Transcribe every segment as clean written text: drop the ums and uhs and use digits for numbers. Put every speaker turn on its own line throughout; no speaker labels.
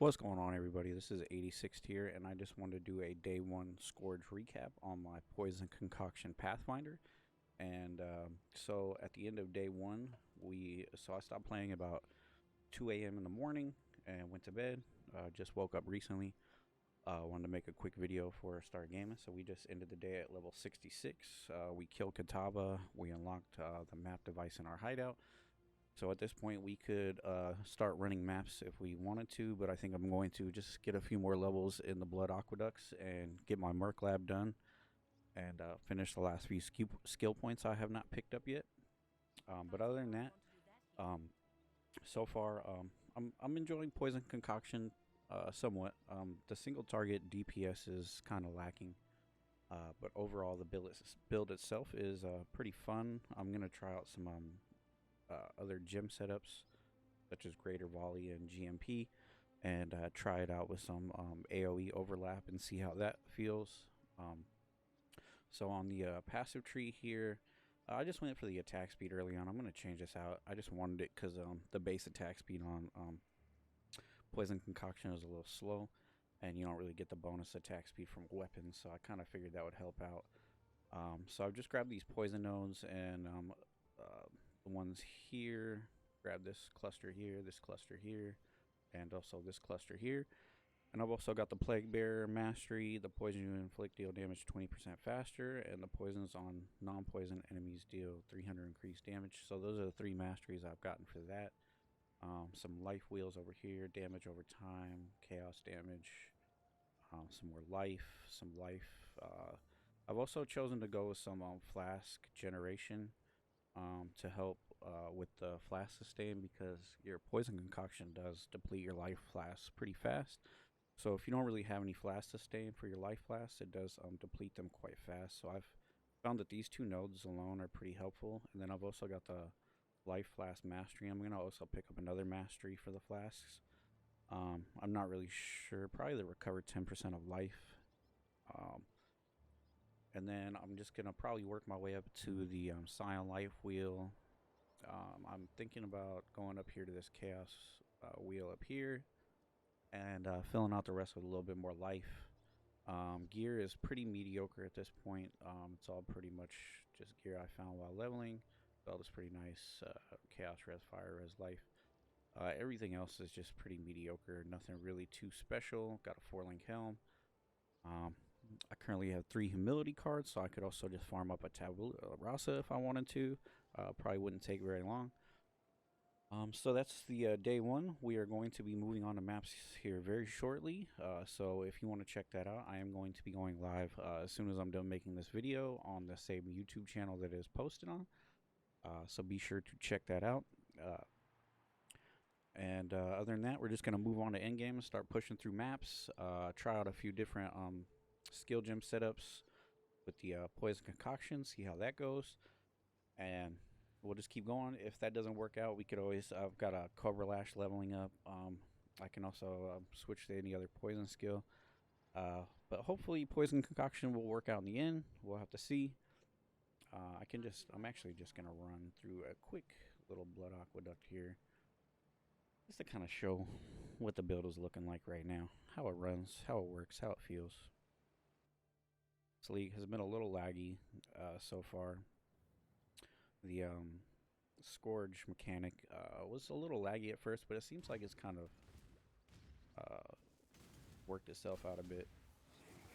What's going on, everybody? This is 86 here, and I just wanted to do a day one scourge recap on my poison concoction pathfinder. And so at the end of day one, I stopped playing about 2 a.m. in the morning and went to bed. Just woke up recently. Wanted to make a quick video for start gaming, so we just ended the day at level 66. We killed Kataba. We unlocked the map device in our hideout. So at this point, we could start running maps if we wanted to, but I think I'm going to just get a few more levels in the Blood Aqueducts and get my Merc Lab done and finish the last few skill points I have not picked up yet. But other than that, so far, I'm enjoying Poison Concoction somewhat. The single target DPS is kind of lacking, but overall the build itself is pretty fun. I'm going to try out some other gym setups such as Greater Volley and GMP and try it out with some AoE overlap and see how that feels. So on the passive tree here, I just went for the attack speed early on. I'm going to change this out. I just wanted it because the base attack speed on Poison Concoction is a little slow, and you don't really get the bonus attack speed from weapons, so I kind of figured that would help out. So I've just grabbed these poison nodes and the ones here. Grab this cluster here, and also this cluster here. And I've also got the Plague Bearer Mastery. The poison you inflict deal damage 20% faster, and the poisons on non-poison enemies deal 300 increased damage. So those are the three masteries I've gotten for that. Some life wheels over here, damage over time, chaos damage, some more life, some life. I've also chosen to go with some flask generation to help with the flask sustain, because your poison concoction does deplete your life flasks pretty fast. So if you don't really have any flask sustain for your life flasks, it does deplete them quite fast. So I've found that these two nodes alone are pretty helpful. And then I've also got the life flask mastery. I'm going to also pick up another mastery for the flasks. I'm not really sure. Probably the recover 10% of life. And then I'm just going to probably work my way up to the Scion Life Wheel. I'm thinking about going up here to this Chaos Wheel up here and filling out the rest with a little bit more life. Gear is pretty mediocre at this point. It's all pretty much just gear I found while leveling. Belt is pretty nice. Chaos Res, Fire Res, Life. Everything else is just pretty mediocre. Nothing really too special. Got a 4-link helm. I currently have 3 humility cards, so I could also just farm up a tabula rasa if I wanted to. Probably wouldn't take very long. So that's the day one. We are going to be moving on to maps here very shortly. So if you want to check that out, I am going to be going live as soon as I'm done making this video on the same YouTube channel that it is posted on. So be sure to check that out. Other than that, we're just going to move on to endgame and start pushing through maps. Try out a few different skill gem setups with the poison concoction, see how that goes, and we'll just keep going. If that doesn't work out, we could always, I've got a Cobra Lash leveling up. I can also switch to any other poison skill, but hopefully poison concoction will work out in the end. We'll have to see. I'm actually just gonna run through a quick little blood aqueduct here just to kind of show what the build is looking like right now, how it runs, how it works, how it feels. This league has been a little laggy so far. The scourge mechanic was a little laggy at first, but it seems like it's kind of worked itself out a bit.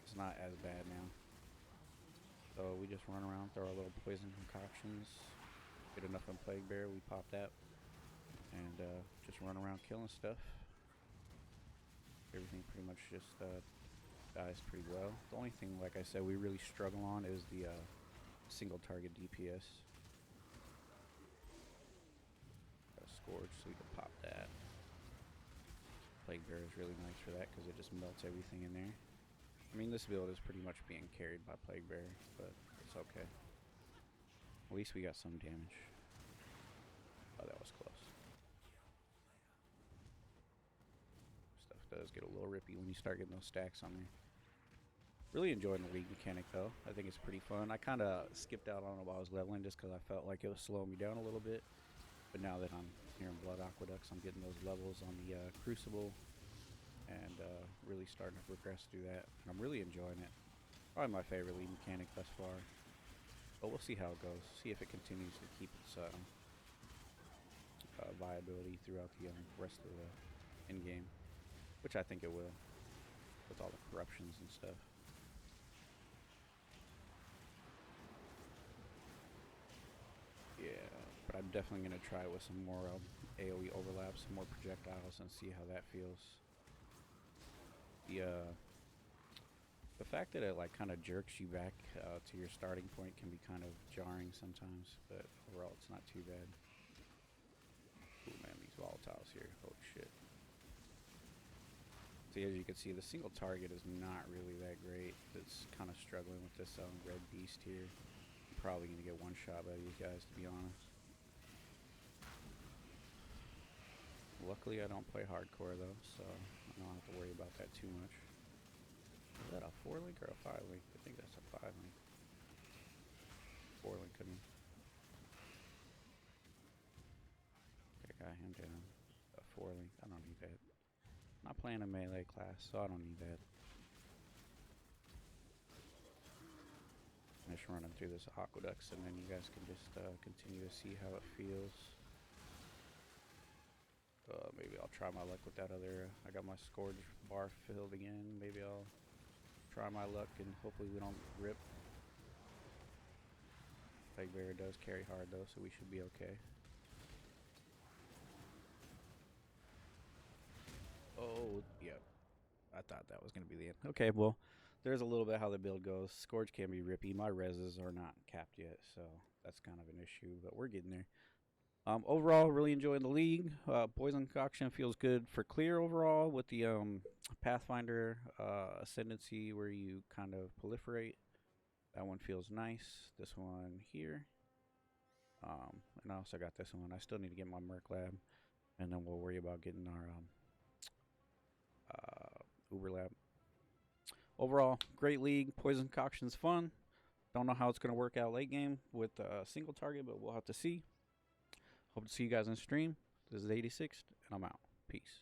It's not as bad now. So we just run around, throw our little poison concoctions, get enough on Plague Bear, we pop that, and just run around killing stuff. Everything pretty much just dies pretty well. The only thing, like I said, we really struggle on is the single target DPS. Got a scourge, so we can pop that. Plague Bear is really nice for that because it just melts everything in there. I mean, this build is pretty much being carried by Plague Bear, but it's okay. At least we got some damage. Oh, that was close. Stuff does get a little rippy when you start getting those stacks on there. Really enjoying the league mechanic though. I think it's pretty fun. I kind of skipped out on it while I was leveling just because I felt like it was slowing me down a little bit. But now that I'm here in Blood Aqueducts, I'm getting those levels on the Crucible. and really starting to progress through that. And I'm really enjoying it. Probably my favorite league mechanic thus far. But we'll see how it goes. See if it continues to keep its viability throughout the rest of the end game, which I think it will, with all the corruptions and stuff. Yeah, but I'm definitely gonna try it with some more AOE overlaps, some more projectiles, and see how that feels. The fact that it like kind of jerks you back to your starting point can be kind of jarring sometimes, but overall it's not too bad. Ooh man, these volatiles here. Oh shit. So as you can see, the single target is not really that great. It's kind of struggling with this red beast here. I'm probably gonna get one shot by these guys, to be honest. Luckily I don't play hardcore though, so I don't have to worry about that too much. Is that a 4-link or a 5-link? I think that's a 5-link. 4-link, I mean. Okay, got him down. A 4-link. I don't need that. I'm not playing a melee class, so I don't need that. I'm just running through this aqueducts, and then you guys can just continue to see how it feels. Maybe I'll try my luck with that other. I got my scourge bar filled again. Maybe I'll try my luck and hopefully we don't rip. Plague Bearer does carry hard though, so we should be okay. Oh, yep. I thought that was going to be the end. Okay, well, there's a little bit how the build goes. Scourge can be rippy. My reses are not capped yet, so that's kind of an issue, but we're getting there. Overall, really enjoying the league. Poison Concoction feels good for clear overall with the Pathfinder ascendancy where you kind of proliferate. That one feels nice. This one here. And I also got this one. I still need to get my Merc Lab, and then we'll worry about getting our Uber Lab. Overall, great league. Poison Concoction's fun. Don't know how it's going to work out late game with a single target, but we'll have to see. Hope to see you guys on stream. This is 86th, and I'm out. Peace.